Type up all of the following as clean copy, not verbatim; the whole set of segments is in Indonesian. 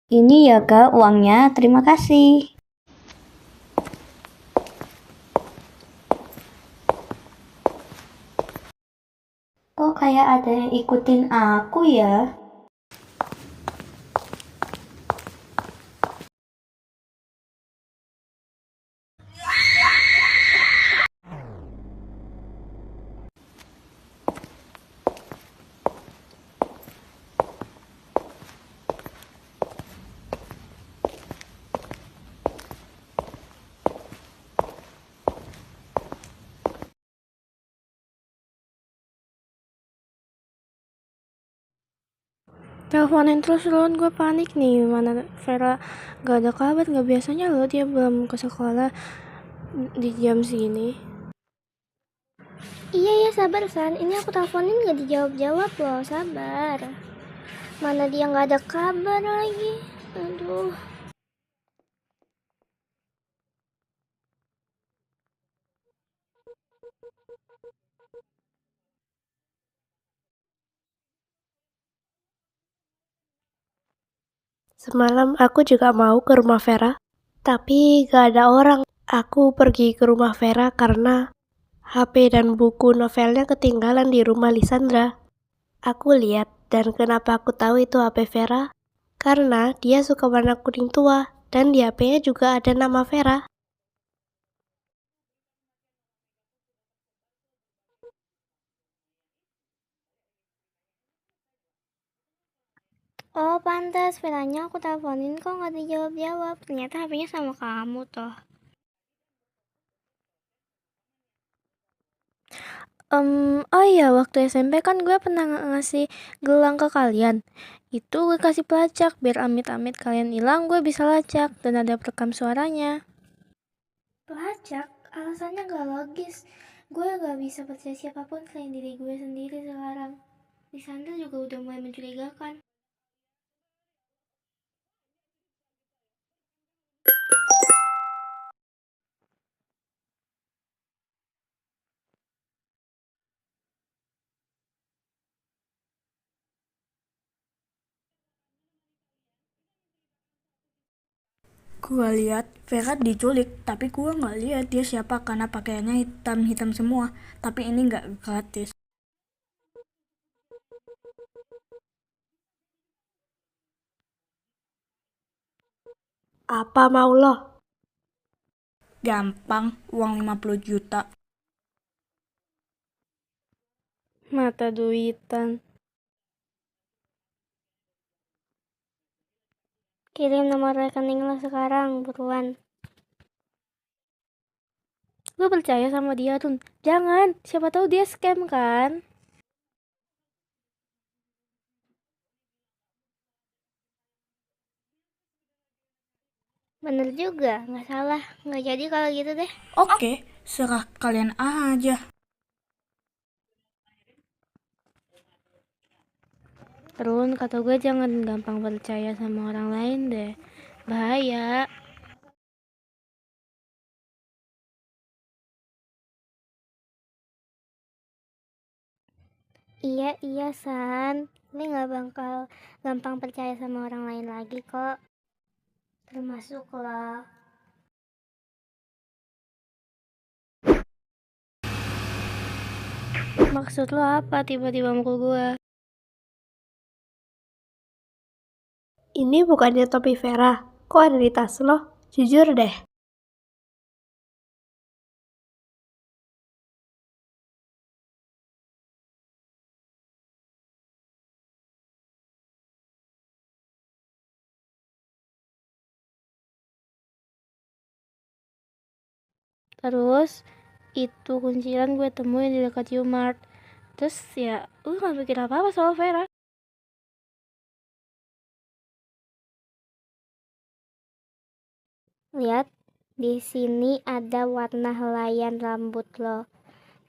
Ini ya Kak, uangnya. Terima kasih. Kok kayak ada yang ikutin aku ya? Teleponin terus Lun, gue panik nih. Mana Vera gak ada kabar, gak biasanya loh dia belum ke sekolah di jam segini. Iya ya, sabar San, ini aku teleponin gak dijawab-jawab loh, sabar. Mana dia gak ada kabar lagi. Aduh. Semalam aku juga mau ke rumah Vera, tapi gak ada orang. Aku pergi ke rumah Vera karena HP dan buku novelnya ketinggalan di rumah Lisandra. Aku lihat, dan kenapa aku tahu itu HP Vera? Karena dia suka warna kuning tua, dan di HP-nya juga ada nama Vera. Oh pantas, Veranya aku teleponin kok gak dijawab-jawab. Ternyata HP-nya sama kamu toh. Oh iya, waktu SMP kan gue pernah ngasih gelang ke kalian. Itu gue kasih pelacak, biar amit-amit kalian hilang, gue bisa lacak, dan ada perekam suaranya. Pelacak? Alasannya gak logis. Gue gak bisa percaya siapapun selain diri gue sendiri sekarang. Lisandra juga udah mulai mencurigakan. Gua lihat Vera diculik, tapi gua nggak lihat dia siapa karena pakaiannya hitam-hitam semua. Tapi ini nggak gratis. Apa mau lo? Gampang, uang 50 juta. Mata duitan. Kirim nomor rekening lo sekarang, buruan. Gue percaya sama dia, Run. Jangan, siapa tahu dia scam kan? Bener juga, gak salah. Gak jadi kalau gitu deh. Oke, serah kalian aja. Run, kata gue jangan gampang percaya sama orang lain deh. Bahaya. Iya San, ini gak bakal gampang percaya sama orang lain lagi kok. Termasuk lo. Maksud lo apa tiba-tiba mukul gue? Ini bukannya topi Vera. Kok ada di tas lo? Jujur deh. Terus, itu kunciran gue temuin di dekat Umart. Terus ya, lu gak mikir apa-apa soal Vera. Lihat, di sini ada warna helaian rambut lo.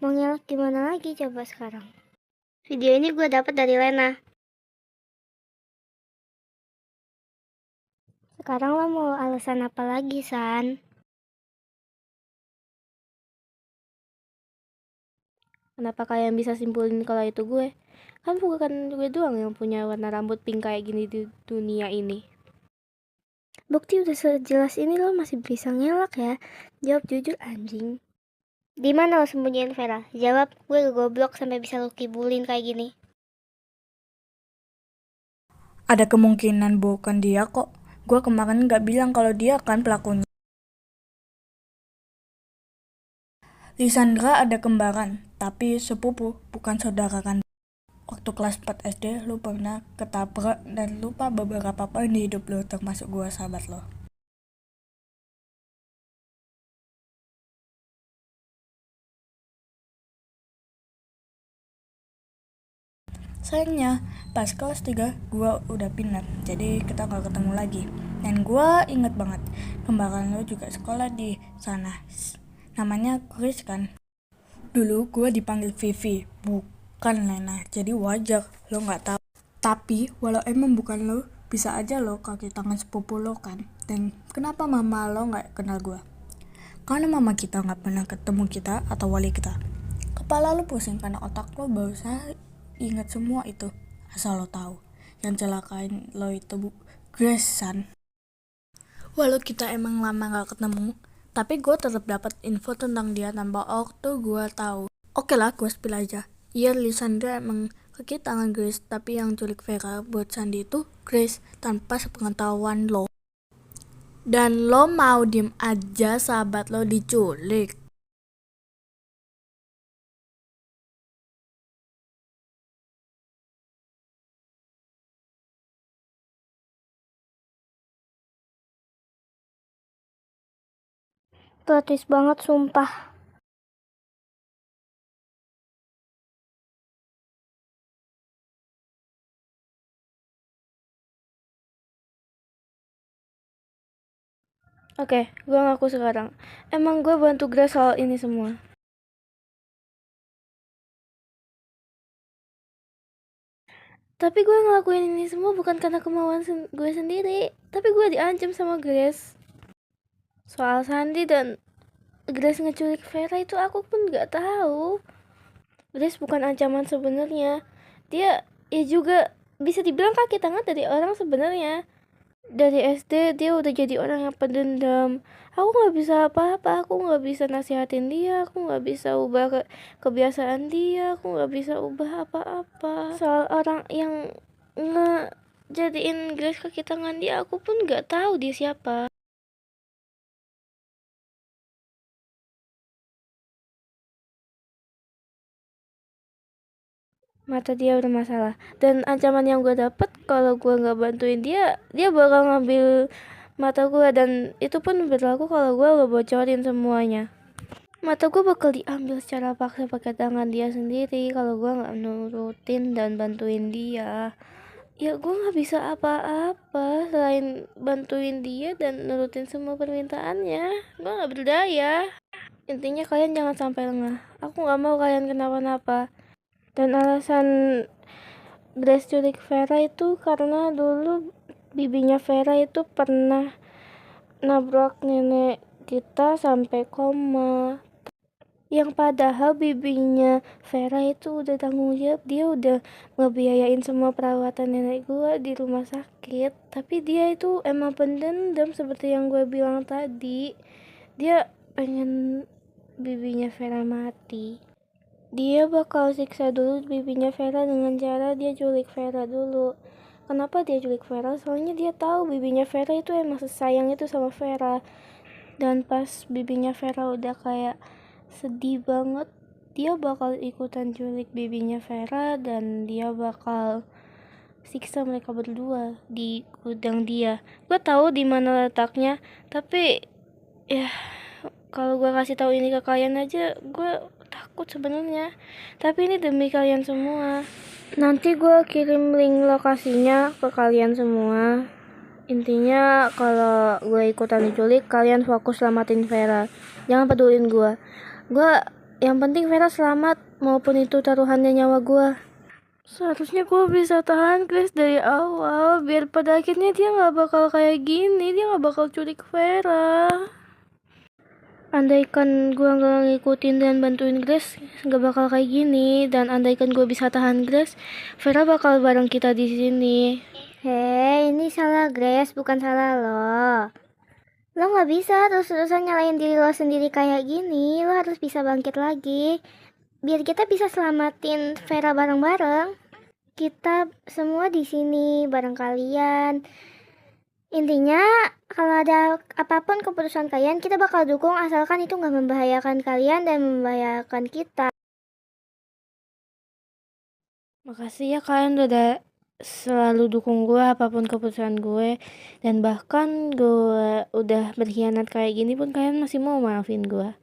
Mau ngelak gimana lagi coba sekarang? Video ini gue dapat dari Lena. Sekarang lo mau alasan apa lagi, San? Kenapa kalian bisa simpulin kalau itu gue? Kan bukan gue doang yang punya warna rambut pink kayak gini di dunia ini. Bukti udah sejelas ini lo masih bisa ngelak ya? Jawab jujur anjing. Di mana lo sembunyiin Vera? Jawab, gue goblok sampai bisa lo kibulin kayak gini. Ada kemungkinan bukan dia kok. Gue kemarin gak bilang kalau dia kan pelakunya. Lisandra ada kembaran, tapi sepupu, bukan saudara kan. Waktu kelas 4 SD, lu pernah ketabrak dan lupa beberapa poin di hidup lu, termasuk gue sahabat lo. Sayangnya, pas kelas 3, gue udah pindah, jadi kita gak ketemu lagi. Dan gue inget banget, kembaran lo juga sekolah di sana. Namanya Chris kan. Dulu gue dipanggil Vivi, bukan Lena, jadi wajar lo gak tahu. Tapi, walau emang bukan lo, bisa aja lo kaki tangan sepupu lo kan. Dan kenapa mama lo gak kenal gue? Karena mama kita gak pernah ketemu kita atau wali kita. Kepala lo pusing karena otak lo berusaha ingat semua itu. Asal lo tahu, yang celakain lo itu Grace san. Walau kita emang lama gak ketemu, tapi gue tetap dapat info tentang dia tanpa waktu gue tahu. Oke lah, gue spill aja. Iya, Lisandra emang kaki tangan Grace, tapi yang culik Vera buat Sandy itu Grace tanpa sepengetahuan lo. Dan lo mau diem aja sahabat lo diculik. Plot twist banget sumpah. Oke, gue ngaku sekarang. Emang gue bantu Grace soal ini semua. Tapi gue ngelakuin ini semua bukan karena kemauan gue sendiri. Tapi gue diancam sama Grace. Soal Sandy dan Grace ngeculik Vera itu aku pun gak tahu. Grace bukan ancaman sebenarnya. Dia ya juga bisa dibilang kaki tangan dari orang sebenarnya. Dari SD dia udah jadi orang yang pendendam. Aku nggak bisa apa-apa, aku nggak bisa nasihatin dia, aku nggak bisa ubah kebiasaan dia, aku nggak bisa ubah apa-apa. Soal orang yang ngejadiin Grace kaki tangan dia, aku pun nggak tahu dia siapa. Mata dia bermasalah, dan ancaman yang gue dapet kalau gue nggak bantuin dia, dia bakal ngambil mata gue, dan itu pun berlaku kalau gue gak bocorin semuanya. Mata gue bakal diambil secara paksa pakai tangan dia sendiri kalau gue nggak nurutin dan bantuin dia. Ya gue nggak bisa apa-apa selain bantuin dia dan nurutin semua permintaannya. Gue nggak berdaya. Intinya kalian jangan sampai lengah. Aku nggak mau kalian kenapa-napa. Dan alasan Grace culik Vera itu karena dulu bibinya Vera itu pernah nabrak nenek kita sampai koma. Yang padahal bibinya Vera itu udah tanggung jawab, dia udah ngebiayain semua perawatan nenek gue di rumah sakit. Tapi dia itu emang pendendam seperti yang gue bilang tadi. Dia pengen bibinya Vera mati. Dia bakal siksa dulu bibinya Vera dengan cara dia culik Vera dulu. Kenapa dia culik Vera? Soalnya dia tahu bibinya Vera itu emang sesayang itu sama Vera. Dan pas bibinya Vera udah kayak sedih banget, dia bakal ikutan culik bibinya Vera dan dia bakal siksa mereka berdua di gudang dia. Gue tahu di mana letaknya, tapi ya kalau gue kasih tahu ini ke kalian aja, gue takut sebenarnya. Tapi ini demi kalian semua. Nanti gue kirim link lokasinya ke kalian semua. Intinya kalau gue ikutan diculik, kalian fokus selamatin Vera. Jangan pedulin gue. Yang penting Vera selamat, maupun itu taruhannya nyawa gue. Seharusnya gue bisa tahan Grace dari awal, biar pada akhirnya dia gak bakal kayak gini. Dia gak bakal culik Vera. Andaikan gue gak ngikutin dan bantuin Grace, gak bakal kayak gini. Dan andaikan gue bisa tahan Grace, Vera bakal bareng kita di sini. Hei, ini salah Grace, bukan salah lo. Lo nggak bisa terus-terusan nyalain diri lo sendiri kayak gini. Lo harus bisa bangkit lagi. Biar kita bisa selamatin Vera bareng-bareng. Kita semua di sini bareng kalian. Intinya, kalau ada apapun keputusan kalian, kita bakal dukung asalkan itu nggak membahayakan kalian dan membahayakan kita. Makasih ya kalian udah selalu dukung gue apapun keputusan gue, dan bahkan gue udah berkhianat kayak gini pun kalian masih mau maafin gue.